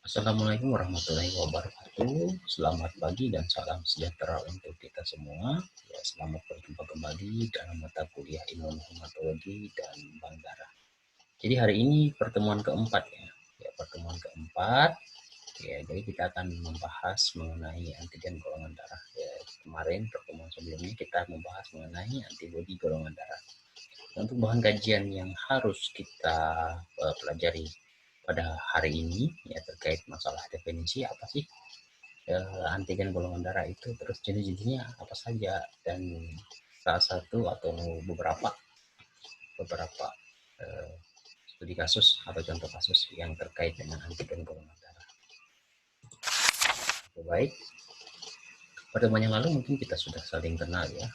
Assalamualaikum warahmatullahi wabarakatuh. Selamat pagi dan salam sejahtera untuk kita semua. Ya, selamat berjumpa kembali dalam mata kuliah Ilmu Hematologi dan Bank Darah. Jadi hari ini pertemuan keempat ya. Ya, pertemuan keempat. Ya, jadi kita akan membahas mengenai antigen golongan darah. Ya, kemarin pertemuan sebelumnya kita membahas mengenai antibodi golongan darah. Untuk bahan kajian yang harus kita pelajari pada hari ini ya terkait masalah definisi apa sih antigen golongan darah itu, terus jenis-jenisnya apa saja, dan salah satu atau beberapa studi kasus atau contoh kasus yang terkait dengan antigen golongan darah. Baik, pertemuan yang lalu mungkin kita sudah saling kenal ya,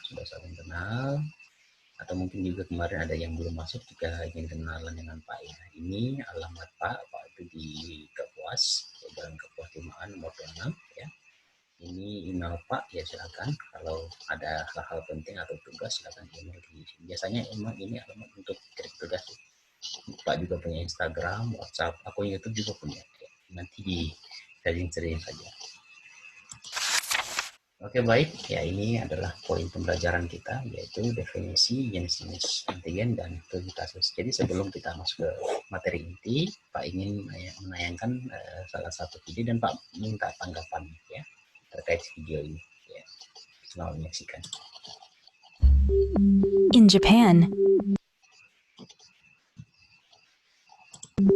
atau mungkin juga kemarin ada yang belum masuk juga ingin kenalan dengan Pak ya. Ini alamat Pak itu di Kapuas, Jalan Kapuas Timaan nomor 26 ya. Ini email Pak ya, silakan kalau ada hal-hal penting atau tugas silakan email di sini. Biasanya email ini alamat untuk kirim tugas. Pak juga punya Instagram, WhatsApp, akun YouTube juga punya. Ya. Nanti di sering-sering saja. Oke baik, ya ini adalah poin pembelajaran kita, yaitu definisi jenis-jenis antigen dan studi kasus. Jadi sebelum kita masuk ke materi inti, Pak ingin menayangkan salah satu video dan Pak minta tanggapan ya terkait video ini. Ya, selamat menyaksikan. In Japan,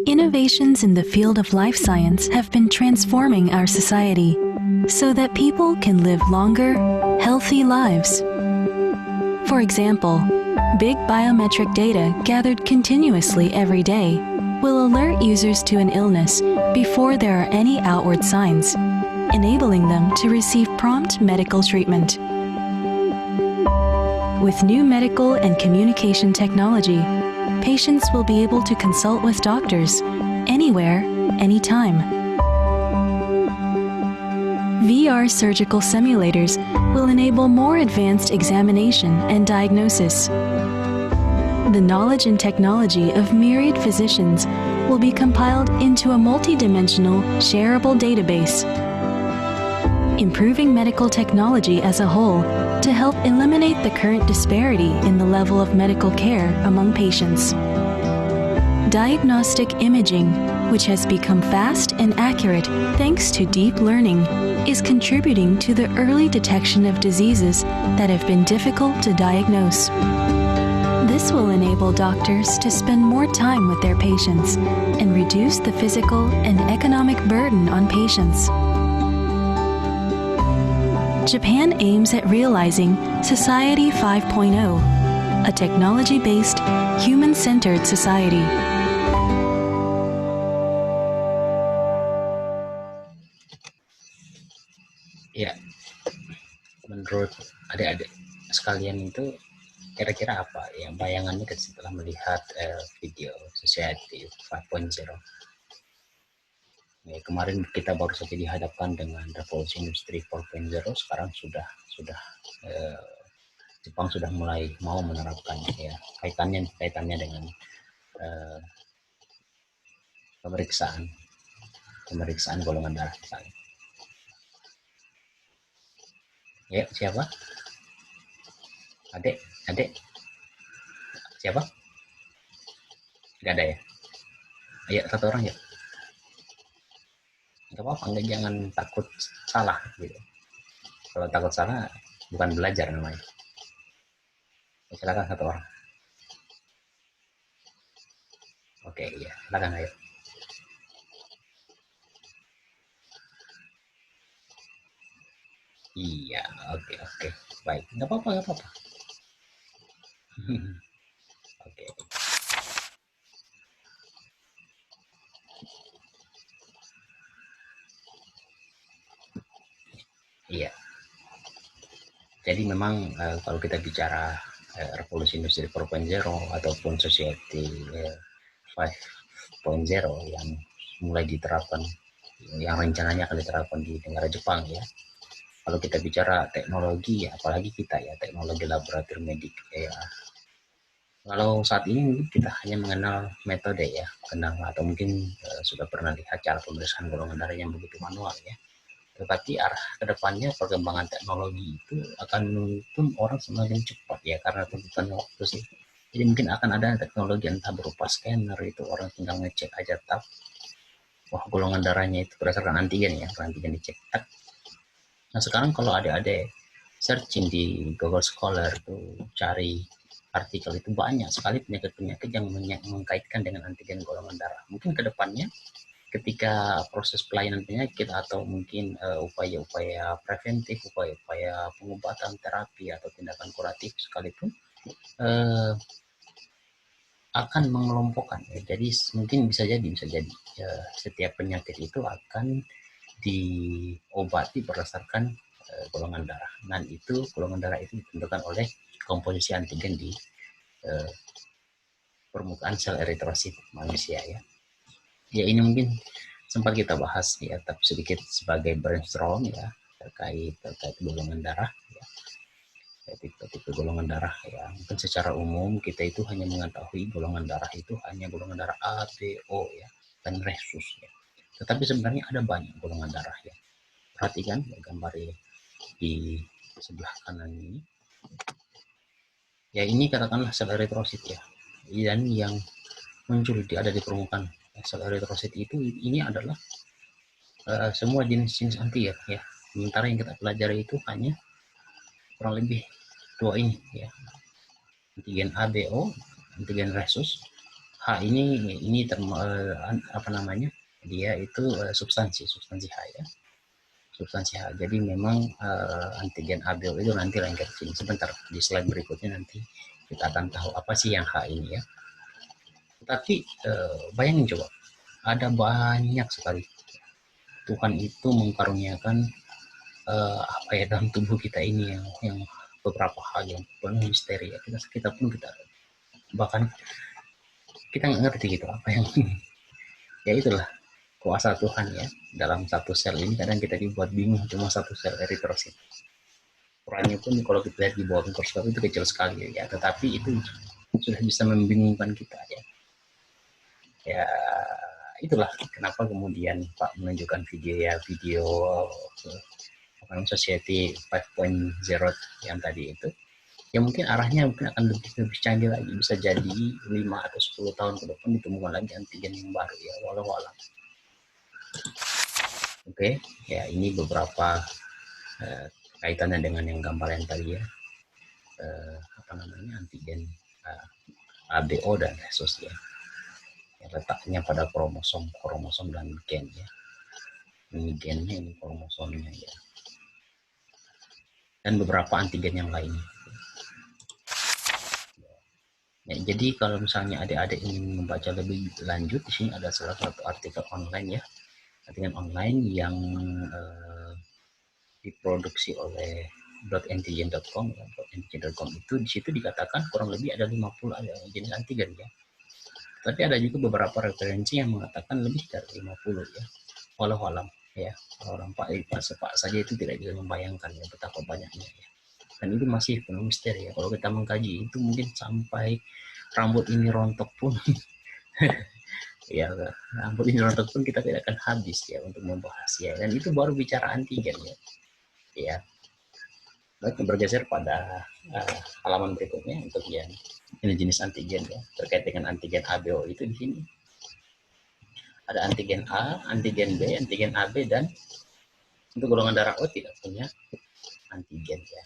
innovations in the field of life science have been transforming our society so that people can live longer, healthy lives. For example, big biometric data gathered continuously every day will alert users to an illness before there are any outward signs, enabling them to receive prompt medical treatment. With new medical and communication technology, patients will be able to consult with doctors anywhere, anytime. VR surgical simulators will enable more advanced examination and diagnosis. The knowledge and technology of myriad physicians will be compiled into a multidimensional, shareable database, improving medical technology as a whole to help eliminate the current disparity in the level of medical care among patients. Diagnostic imaging, which has become fast and accurate thanks to deep learning, is contributing to the early detection of diseases that have been difficult to diagnose. This will enable doctors to spend more time with their patients and reduce the physical and economic burden on patients. Japan aims at realizing Society 5.0, a technology-based, human-centered society. Ya, menurut adik-adik sekalian itu kira-kira apa yang bayangannya setelah melihat video Society 5.0? Ya, kemarin kita baru saja dihadapkan dengan revolusi industri 4.0, sekarang sudah Jepang sudah mulai mau menerapkannya ya, kaitannya dengan pemeriksaan golongan darah misalnya. Ya, siapa? Adik? Siapa? Gak ada ya? Ayo, satu orang ya. Gak apa-apa, jangan takut salah gitu. Kalau takut salah bukan belajar namanya. Ya, silakan satu orang. Oke, iya, silakan ayo. Iya, oke. Baik, nggak apa-apa. Oke. Iya. Jadi memang kalau kita bicara revolusi industri 4.0 ataupun society 5.0 yang mulai diterapkan, yang rencananya akan diterapkan di negara Jepang ya. Kalau kita bicara teknologi, apalagi kita ya, teknologi laboratorium medik ya, Kalau saat ini mungkin kita hanya mengenal metode ya, kenal atau mungkin sudah pernah lihat cara pemeriksaan golongan darah yang begitu manual ya. Tetapi arah kedepannya perkembangan teknologi itu akan menuntun orang semakin cepat ya, karena tuntutan waktu sih. Jadi mungkin akan ada teknologi entah berupa scanner, itu orang tinggal ngecek aja tab, wah golongan darahnya itu berdasarkan antigen ya, antigen dicek. Nah sekarang kalau ada searching di Google Scholar tuh cari artikel itu banyak sekali penyakit-penyakit yang mengkaitkan dengan antigen golongan darah. Mungkin kedepannya ketika proses pelayanan penyakit atau mungkin upaya-upaya preventif, upaya-upaya pengobatan, terapi atau tindakan kuratif sekalipun uh, akan mengelompokkan. Ya. Jadi mungkin bisa jadi ya, setiap penyakit itu akan diobati berdasarkan golongan darah. Dan itu golongan darah itu ditentukan oleh komposisi antigen di permukaan sel eritrosit manusia ya. Ya ini mungkin sempat kita bahas ya, tapi sedikit sebagai brainstorm ya terkait golongan darah ya, tipe golongan darah ya. Mungkin secara umum kita itu hanya mengetahui golongan darah itu hanya golongan darah A, B, O ya, dan resus ya. Tetapi sebenarnya ada banyak golongan darah ya. Perhatikan ya, gambar di sebelah kanan ini. Ya ini katakanlah sel eritrosit ya. Dan yang muncul ada di permukaan sel eritrosit itu ini adalah semua jenis-jenis antigen ya. Sementara yang kita pelajari itu hanya kurang lebih dua ini ya. Antigen A, B, O, antigen resus. H ini apa namanya? Dia itu substansi H ya. Substansi H. Jadi memang antigen A, B, O itu nanti lain kali sebentar di slide berikutnya nanti kita akan tahu apa sih yang H ini ya. Tetapi bayangin coba, ada banyak sekali Tuhan itu mengkaruniakan apa ya dalam tubuh kita ini yang beberapa hal yang penuh misteri ya. Kita pun bahkan kita nggak ngerti gitu apa yang ya itulah kuasa Tuhan ya dalam satu sel ini. Kadang kita dibuat bingung cuma satu sel eritrosit, ukurannya pun kalau kita lihat di bawah mikroskop itu kecil sekali ya, tetapi itu sudah bisa membingungkan kita ya. Ya itulah kenapa kemudian Pak menunjukkan video Society 5.0 yang tadi itu ya, mungkin arahnya mungkin akan lebih canggih lagi, bisa jadi 5 atau 10 tahun ke depan ditemukan lagi antigen yang baru ya, walau Oke, ya ini beberapa kaitannya dengan yang gambar yang tadi ya, apa namanya, antigen ABO dan resus ya, letaknya pada kromosom dan gen ya. Ini gennya, ini kromosomnya ya, dan beberapa antigen yang lain. Ya, jadi kalau misalnya adik-adik ingin membaca lebih lanjut, di sini ada salah satu artikel online ya, artikel online yang diproduksi oleh .antigen.com ya. .antigen.com itu di situ dikatakan kurang lebih ada 50 jenis antigen ya. Tapi ada juga beberapa referensi yang mengatakan lebih dari 50 ya. Walau alam ya, orang Pak saja itu tidak bisa membayangkan ya betapa banyaknya ya. Dan itu masih penuh misteri ya. Kalau kita mengkaji itu mungkin sampai rambut ini rontok pun ya, rambut ini rontok pun kita tidak akan habis ya untuk membahas ya. Dan itu baru bicara antigen ya. Ya. Baik, bergeser pada halaman berikutnya untuk yang ini jenis antigen ya, terkait dengan antigen ABO itu di sini ada antigen A, antigen B, antigen AB, dan untuk golongan darah O tidak punya antigen ya.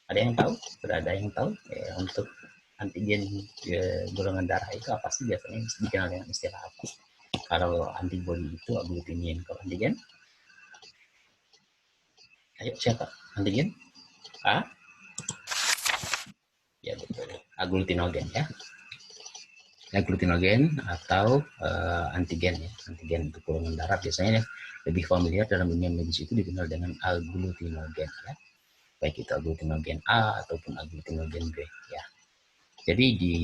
Ada yang tahu? Sudah ada yang tahu ya, untuk antigen golongan darah itu apa sih biasanya dikenal dengan istilah apa? Kalau antibody itu agglutinin, kalau antigen? Ayo siapa? Antigen? A? Ya betul, agglutinogen ya. Agglutinogen atau antigen ya. Antigen untuk golongan darah biasanya lebih familiar dalam dunia medis itu dikenal dengan agglutinogen ya. Baik itu agglutinogen A ataupun agglutinogen B ya. Jadi di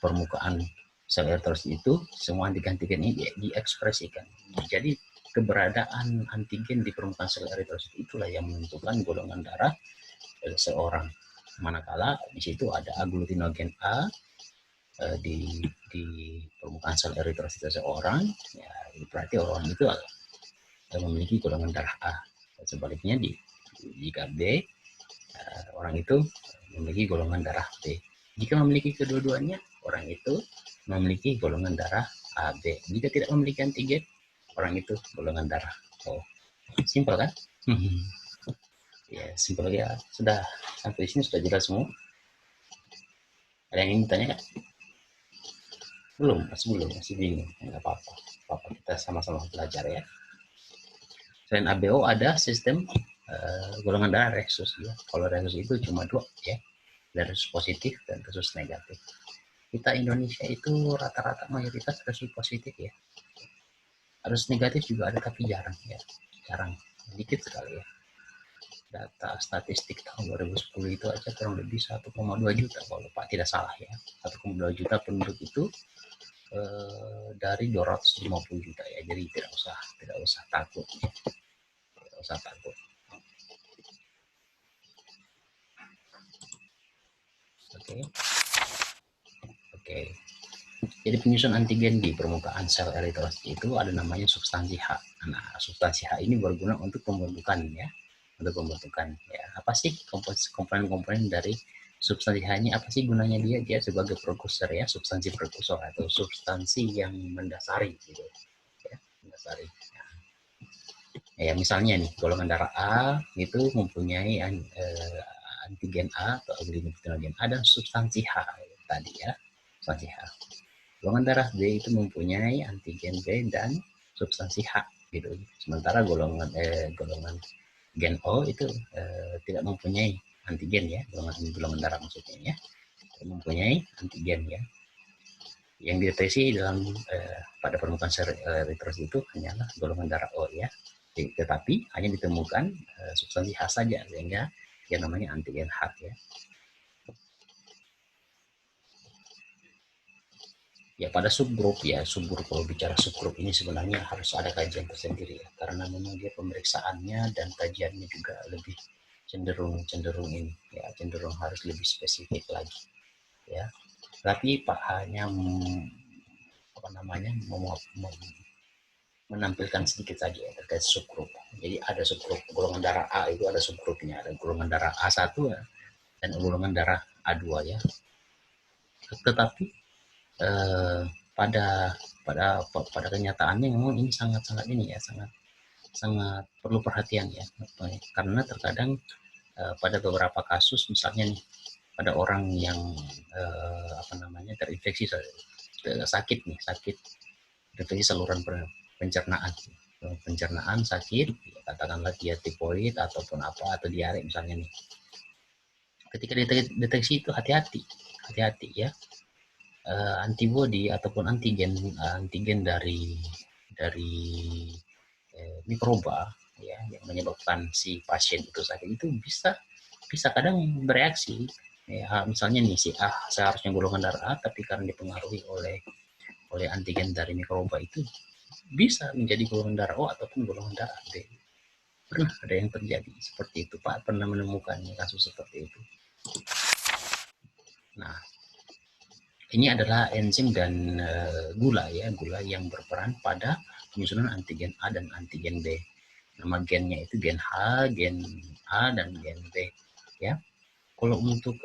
permukaan sel eritrosit itu semua antigen ini diekspresikan. Jadi keberadaan antigen di permukaan sel eritrosit itulah yang menentukan golongan darah seorang. Manakala di situ ada agglutinogen A di permukaan sel eritrosit seseorang, ya berarti orang itu memiliki golongan darah A. Sebaliknya jika B, orang itu memiliki golongan darah B. Jika memiliki kedua-duanya, orang itu memiliki golongan darah AB. Jika tidak memiliki antigen, orang itu golongan darah O. Simpel kan? Ya, simpel ya. Sudah sampai di sini sudah jelas semua. Ada yang ingin ditanyakan? Belum, masih bingung. Enggak apa-apa. Kita sama-sama belajar ya. Selain ABO ada sistem golongan darah rhesus ya. Kalau rhesus itu cuma 2 ya. Rhesus positif dan rhesus negatif. Kita Indonesia itu rata-rata mayoritas rhesus positif ya. Rhesus negatif juga ada tapi jarang ya. Jarang. Dikit sekali ya. Data statistik tahun 2010 itu aja kurang lebih 1,2 juta kalau Pak tidak salah ya. 1,2 juta penduduk itu dari 250 juta ya. Jadi tidak usah takut. Tidak usah takut. Oke. Jadi penyusun antigen di permukaan sel eritrosit itu ada namanya substansi H. Nah, substansi H ini berguna untuk pembentukan ya. Untuk pembentukan ya. Apa sih komponen-komponen dari substansi H ini? Apa sih gunanya dia? Dia sebagai prekursor ya, substansi prekursor atau substansi yang mendasari gitu. Ya, mendasari. Ya, misalnya nih golongan darah A itu mempunyai antigen A atau agglutinogen A dan substansi H tadi ya, substansi H. Golongan darah B itu mempunyai antigen B dan substansi H gitu. Sementara golongan gen O itu tidak mempunyai antigen ya, golongan darah maksudnya ya, mempunyai antigen ya. Yang dideteksi dalam pada permukaan sel eritrosit itu hanyalah golongan darah O ya. Tetapi hanya ditemukan substansi H saja sehingga yang namanya antigen H ya. Ya pada subgrup kalau bicara subgrup ini sebenarnya harus ada kajian tersendiri ya, karena memang dia pemeriksaannya dan kajiannya juga lebih cenderung ini ya, cenderung harus lebih spesifik lagi ya. Tapi Pak hanya menampilkan sedikit saja ya, terkait subgrup. Jadi ada subgrup golongan darah A itu ada subgrupnya, ada golongan darah A1 ya, dan golongan darah A2 ya. Tetapi pada kenyataannya memang ini sangat perlu perhatian ya, karena terkadang pada beberapa kasus misalnya nih pada orang yang terinfeksi sakit infeksi saluran pencernaan sakit, katakanlah dia tifoid ataupun atau diare misalnya nih. Ketika deteksi itu hati-hati ya. Antibodi ataupun antigen dari mikroba ya yang menyebabkan si pasien itu sakit itu bisa kadang bereaksi ya. Misalnya nih si A seharusnya golongan darah A, tapi karena dipengaruhi oleh antigen dari mikroba itu bisa menjadi golongan darah O ataupun golongan darah B. Pernah ada yang terjadi seperti itu Pak, pernah menemukan kasus seperti itu. Nah, ini adalah enzim dan gula yang berperan pada penyusunan antigen A dan antigen B. Nama gennya itu gen H, gen A, dan gen B. Ya, kalau untuk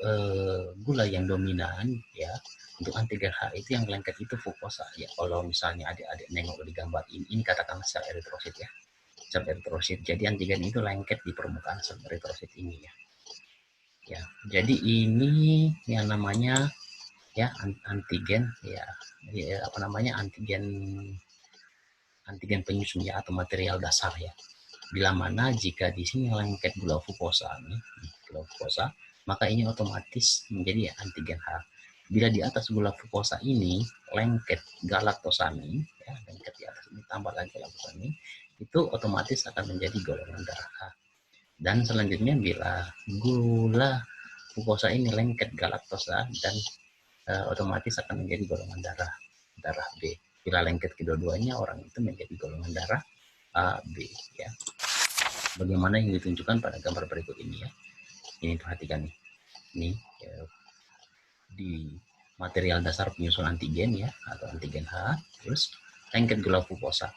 gula yang dominan ya, untuk antigen H itu yang lengket itu fukosa ya. Kalau misalnya adik-adik nengok di gambar ini katakanlah sel eritrosit ya, sel eritrosit. Jadi antigen itu lengket di permukaan sel eritrosit ini ya. Ya, jadi ini yang namanya ya antigen ya antigen penyusun ya atau material dasar ya. Bila mana jika di sini lengket gula fukosa maka ini otomatis menjadi antigen H. Bila di atas gula fukosa ini lengket galaktosamin ya, lengket di atas ini tambah lagi galaktosamin, itu otomatis akan menjadi golongan darah H. Dan selanjutnya bila gula fukosa ini lengket galaktosa dan otomatis akan menjadi golongan darah B. Bila lengket kedua-duanya, orang itu menjadi golongan darah AB ya. Bagaimana yang ditunjukkan pada gambar berikut ini ya. Ini perhatikan nih. Ini di material dasar penyusun antigen ya, atau antigen H, terus lengket gula glukosa.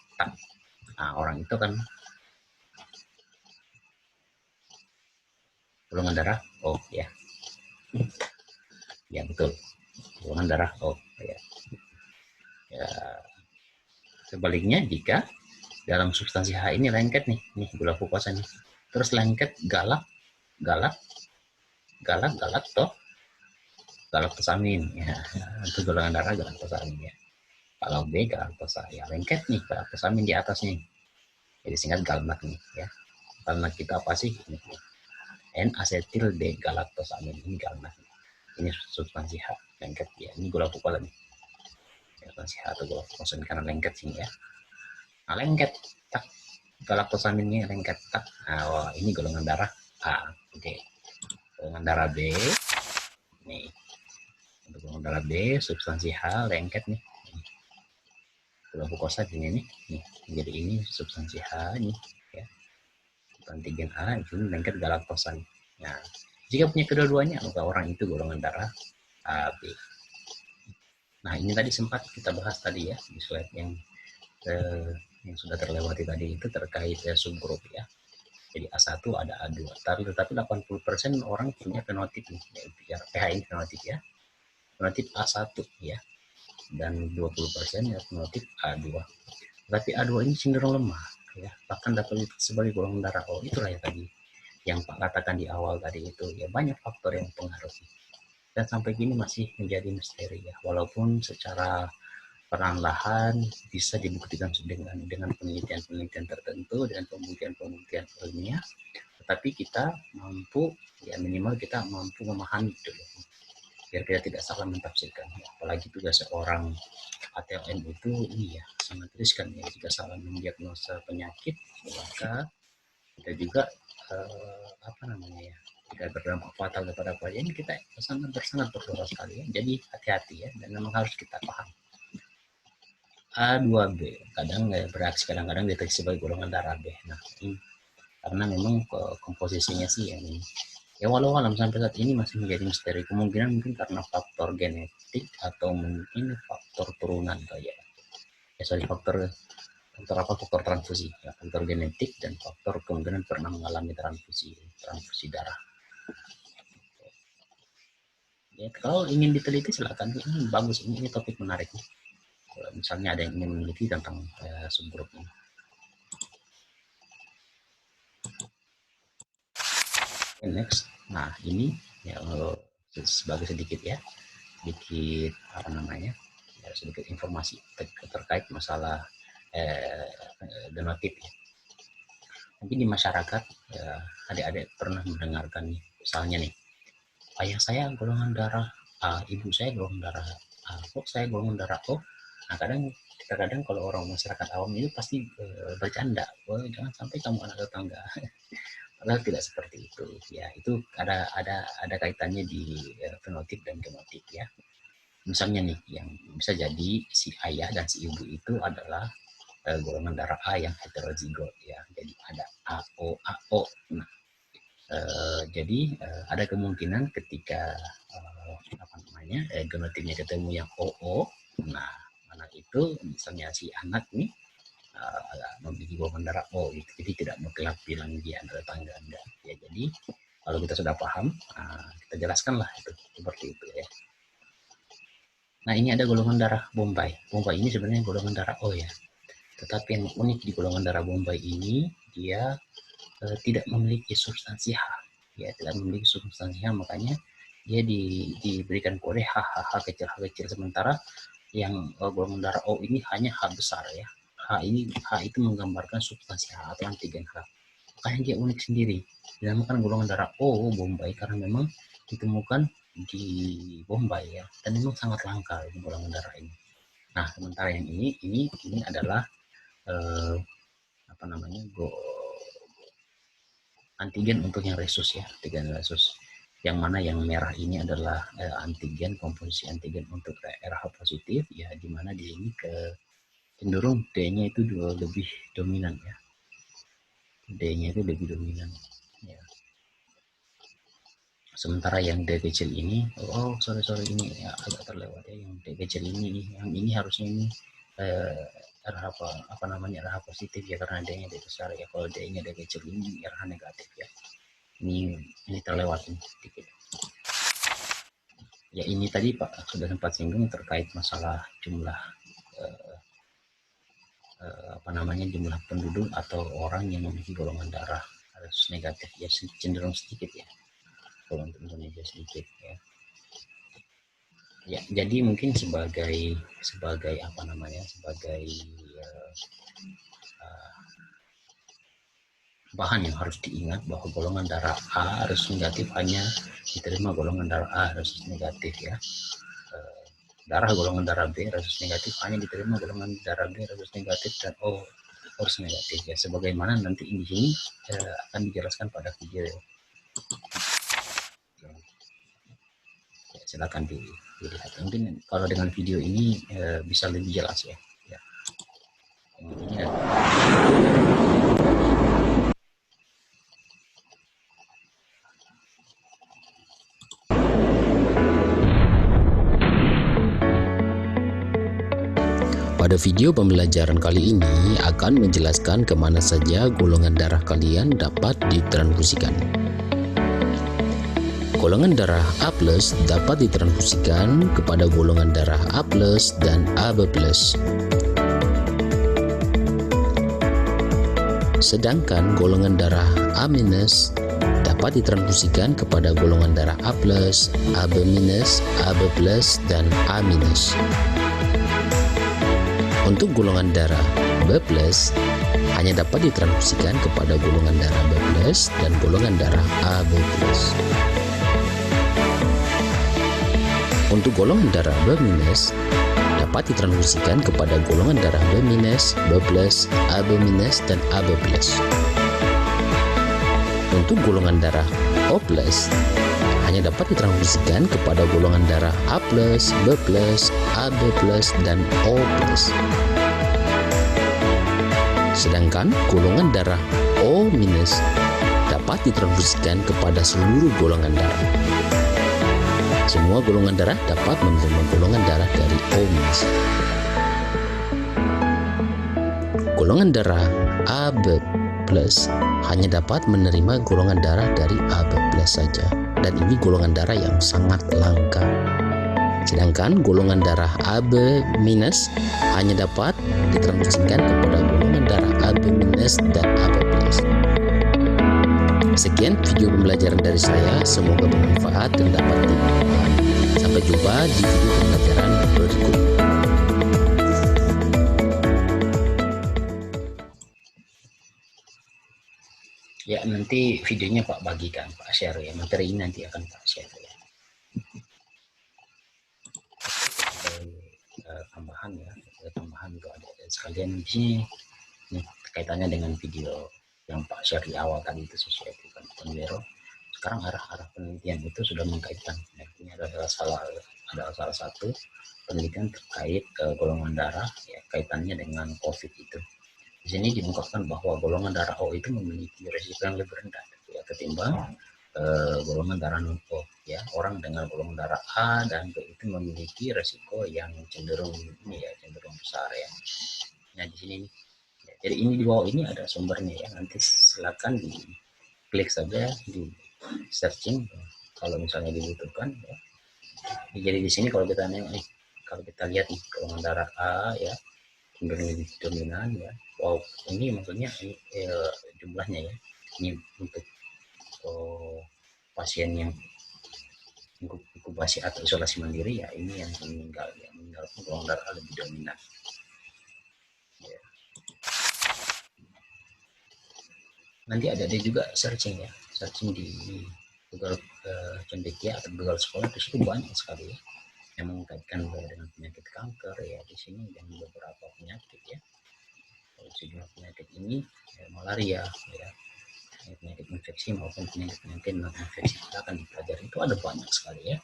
Nah, orang itu kan golongan darah O ya. Ya betul, golongan darah O ya. Ya, sebaliknya jika dalam substansi H ini lengket nih gula glukosa nih, terus lengket galak toh galaktosamin ya, itu golongan darah galaktosamin ya. Kalau B galaktosa ya, lengket nih galaktosamin di atasnya, jadi singkat galak nih ya. Galak kita apa sih ini, N-asetil D galaktosamin, ini galak, ini substansi H lengket ya. Ini gula glukosa nih, substansi H atau gula glukosa karena lengket sini ya. Nah, lengket tak galaktosaminnya lengket tak. Nah, oh, ini golongan darah A. Oke, golongan darah B nih, untuk golongan darah B substansi H lengket nih, gula glukosa ini nih, jadi ini substansi H nih ya, antigen A itu lengket galaktosa nih. Nah, jika punya kedua-duanya maka orang itu golongan darah AB. Nah, ini tadi sempat kita bahas tadi ya di slide yang sudah terlewati tadi, itu terkait subgrup ya. Jadi A1 ada A2, tetapi 80% orang punya fenotip nih, ya, PH ini fenotip ya, fenotip A1 ya, dan 20% ya fenotip A2. Tapi A2 ini cenderung lemah ya, bahkan dapat sebagai golongan darah O. Itulah ya tadi yang Pak katakan di awal tadi itu ya, banyak faktor yang mempengaruhi dan sampai kini masih menjadi misteri ya, walaupun secara perlahan-lahan bisa dibuktikan dengan penelitian-penelitian tertentu, dengan pembuktian ilmiah, tetapi kita mampu ya, minimal kita mampu memahami dulu biar kita tidak salah mentafsirkan ya. Apalagi juga seorang ATLN itu ini ya sangat riskan ya, jika salah mendiagnosa penyakit maka kita juga apa namanya ya, tidak berdampak fatal kepada pasien, kita sangat berdosa sekali ya. Jadi hati-hati ya, dan memang harus kita paham. A2B kadang bereaksi, kadang-kadang deteksi sebagai golongan darah B. Nah, ini karena memang komposisinya sih yang ini ya, walau alam sampai saat ini masih menjadi misteri. Kemungkinan mungkin karena faktor genetik atau mungkin faktor turunan kayak faktor transfusi ya, faktor genetik dan faktor kemungkinan pernah mengalami transfusi darah ya. Kalau ingin diteliti silakan, ini bagus, ini topik menarik nih. Kalau misalnya ada yang ingin meneliti tentang subgrup ini. Okay, next. Nah, ini ya sebagai sedikit apa namanya ya, sedikit informasi terkait masalah genotip ya. Mungkin di masyarakat ya, adik-adik pernah mendengarkan nih, misalnya nih, ayah saya golongan darah A, ibu saya golongan darah A, kok saya golongan darah O. Nah, kadang kalau orang masyarakat awam itu pasti bercanda, oh jangan sampai kamu anak tetangga. Padahal tidak seperti itu ya. Itu ada kaitannya di fenotip dan genotip ya. Misalnya nih, yang bisa jadi si ayah dan si ibu itu adalah golongan darah A yang heterozigot ya. Jadi ada AO. Nah, jadi ada kemungkinan ketika genotipnya ketemu yang OO, nah anak itu misalnya si anak nih memiliki golongan darah O, gitu. Jadi tidak mutlak bilang dia adalah tetangga Anda ya. Jadi kalau kita sudah paham, kita jelaskanlah itu seperti itu ya. Nah, ini ada golongan darah Bombay. Bombay ini sebenarnya golongan darah O ya. Tetapi yang unik di golongan darah Bombay ini, dia tidak memiliki substansi H. Ya, tidak memiliki substansi H, makanya dia diberikan kode H kecil, sementara yang golongan darah O ini hanya H besar ya. H itu menggambarkan substansi H atau antigen H. Makanya dia unik sendiri. Dinamakan golongan darah O Bombay karena memang ditemukan di Bombay ya, dan memang sangat langka ini golongan darah ini. Nah, sementara yang ini adalah antigen untuk yang resus ya, antigen resus. Yang mana yang merah ini adalah antigen, komposisi antigen untuk RH positif ya, di mana di ini cenderung D-nya itu lebih dominan ya. D-nya itu lebih dominan ya. Sementara yang D kecil ini, oh sorry ini ya, agak terlewat ya, yang D kecil ini, yang ini harusnya ini RH apa namanya, RH positif ya, karena D-nya D besar ya. Kalau D-nya D kecil ini RH negatif ya. Ini terlewat nih sedikit. Ya ini tadi Pak sudah sempat singgung terkait masalah jumlah apa namanya, jumlah penduduk atau orang yang memiliki golongan darah harus negatif ya, cenderung sedikit ya kalau untuk Indonesia, sedikit ya. Ya, jadi mungkin sebagai apa namanya, sebagai bahan yang harus diingat bahwa golongan darah A harus negatif hanya diterima golongan darah A harus negatif ya. Darah golongan darah B harus negatif hanya diterima golongan darah B harus negatif, dan O harus negatif ya. Sebagaimana nanti di sini akan dijelaskan pada video ya. Silakan dilihat. Mungkin kalau dengan video ini bisa lebih jelas ya. Ini Pada video pembelajaran kali ini akan menjelaskan kemana saja golongan darah kalian dapat ditransfusikan. Golongan darah A+ dapat ditransfusikan kepada golongan darah A+ dan AB+. Sedangkan golongan darah A- dapat ditransfusikan kepada golongan darah A+, AB-, AB+, dan A-. Untuk golongan darah B+, hanya dapat ditransfusikan kepada golongan darah B+ dan golongan darah AB+. Untuk golongan darah B-, dapat ditransfusikan kepada golongan darah B-, B+, AB-, dan AB+. Untuk golongan darah O+, hanya dapat ditransfusikan kepada golongan darah A+, B+, AB+, dan O+. Sedangkan golongan darah O- dapat ditransfusikan kepada seluruh golongan darah. Semua golongan darah dapat menerima golongan darah dari O-. Golongan darah AB+ hanya dapat menerima golongan darah dari AB+ saja, dan ini golongan darah yang sangat langka. Sedangkan golongan darah AB- hanya dapat ditransfusikan kepada golongan darah AB- dan AB+. Sekian video pembelajaran dari saya, semoga bermanfaat dan dapat dipahami. Sampai jumpa di video pembelajaran berikutnya. Ya, nanti videonya Pak bagikan, Pak share ya. Materi ini nanti akan Pak share ya. Tambahan ya, tambahan untuk adik-adik sekalian di sini. Ini kaitannya dengan video yang Pak share di awal tadi itu sesuai dengan Konwero. Sekarang arah penelitian itu sudah mengkaitkan. Nah, ini adalah salah satu penelitian terkait golongan darah ya, kaitannya dengan COVID itu. Di sini diungkapkan bahwa golongan darah O itu memiliki resiko yang lebih rendah ya, ketimbang golongan darah non-O ya. Orang dengan golongan darah A dan B itu memiliki resiko yang cenderung besar ya. Nah di sini ya, jadi ini di bawah ini ada sumbernya ya, nanti silakan diklik saja, di searching kalau misalnya dibutuhkan ya. Jadi di sini kalau kita lihat nih golongan darah A ya cenderung lebih dominan ya. Wow, ini maksudnya ini jumlahnya ya. Ini untuk pasien yang inkubasi atau isolasi mandiri ya, ini yang meninggal golongan darah lebih dominan. Ya. Nanti ada juga searching ya, searching di Google Cendekia atau Google Scholar, di situ banyak sekali ya yang mengkaitkan dengan penyakit kanker ya di sini, dan beberapa penyakit ya. Sejumlah penyakit ini ya, malaria ya, penyakit infeksi maupun penyakit non infeksi kita akan dipelajari, itu ada banyak sekali ya.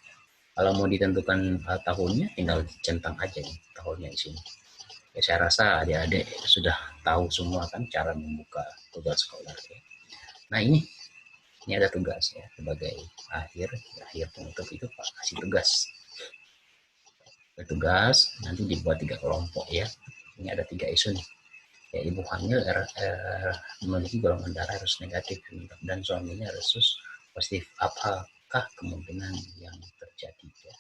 Kalau mau ditentukan tahunnya tinggal centang aja nih tahunnya di sini ya. Saya rasa adik-adik sudah tahu semua kan cara membuka Google Scholar ya. Nah ini Ini ada tugas ya, sebagai akhir penutup itu Pak kasih tugas. Tugas nanti dibuat 3 kelompok ya. Ini ada 3 isu nih. Ya, ibu hamil memiliki golongan darah harus negatif dan suaminya resus positif. Apakah kemungkinan yang terjadi ya?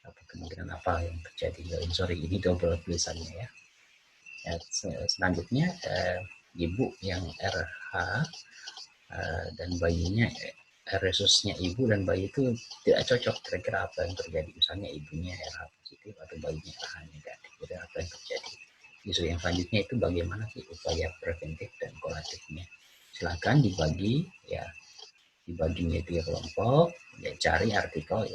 Apa kemungkinan apa yang terjadi? Sorry, ini double tulisannya ya. Ya, selanjutnya ibu yang RH dan bayinya resusnya ibu dan bayi itu tidak cocok, kira-kira apa yang terjadi? Misalnya ibunya RH positif atau bayinya RH negatif, kira apa yang terjadi? Isu yang selanjutnya itu bagaimana sih upaya preventif dan kuratifnya? Silakan dibagi ya, dibagi menjadi 3 kelompok ya, cari artikel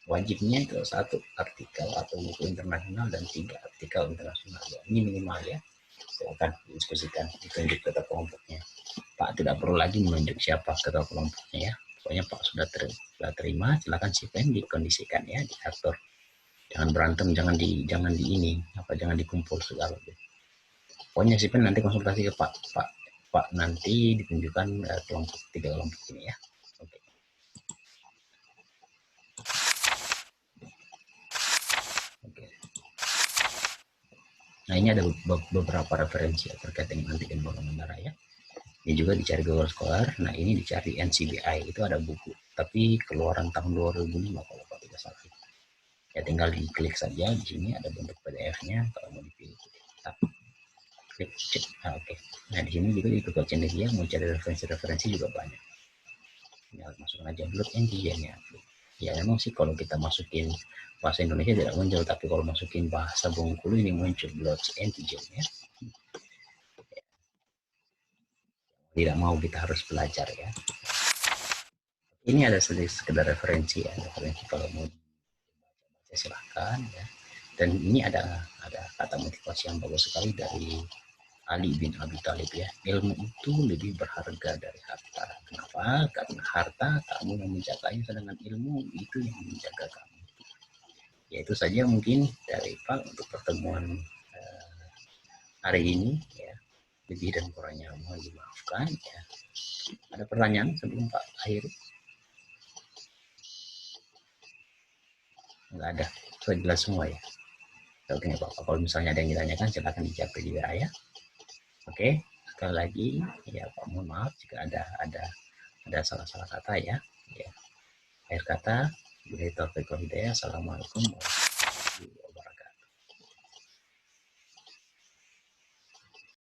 wajibnya itu 1 artikel atau buku internasional dan 3 artikel internasional ya, ini minimal ya. Silakan diskusikan, ditunjuk ketua kelompoknya. Pak tidak perlu lagi menunjuk siapa ketua kelompoknya ya, pokoknya Pak sudah terima, silakan sipen dikondisikan ya, diatur, jangan berantem, jangan di ini jangan dikumpul segala gitu. Pokoknya sipen nanti konsultasi ke Pak nanti ditunjukkan kelompok 3 kelompok ini ya. Oke. Nah, ini ada beberapa referensi ya, terkait dengan antigen golongan darah ya. Ini juga dicari Google Scholar. Nah, ini dicari NCBI, itu ada buku, tapi keluaran tahun 2005 kalau tidak salah. Ya tinggal diklik saja, di sini ada bentuk PDF-nya kalau mau dipilih. Klik cek. Oke. Nah, di sini juga di Google Cendekia mau cari referensi juga banyak. Tinggal masukkan aja blood antigen-nya. Ya memang sih kalau kita masukin bahasa Indonesia tidak muncul, tapi kalau masukin bahasa Bengkulu ini muncul blood antigen ya. Tidak mau, kita harus belajar ya. Ini ada sekedar referensi ya, referensi kalau mau dibaca silahkan ya. Dan ini ada kata motivasi yang bagus sekali dari Ali bin Abi Thalib ya. Ilmu itu lebih berharga dari harta. Kenapa? Karena harta kamu yang menjaganya, sedangkan ilmu itu yang menjaga kamu. Ya itu saja mungkin dari Pak untuk pertemuan hari ini ya. Lebih dan kurangnya mohon dimaafkan ya. Ada pertanyaan sebelum Pak akhiri? Enggak ada, sudah jelas semua ya. Oke, nggak apa-apa. Kalau misalnya ada yang ditanyakan silakan dijawab di WA ya. Oke, sekali lagi ya Pak, mohon maaf jika ada salah-salah kata ya. Akhir kata, Assalamualaikum warahmatullahi wabarakatuh.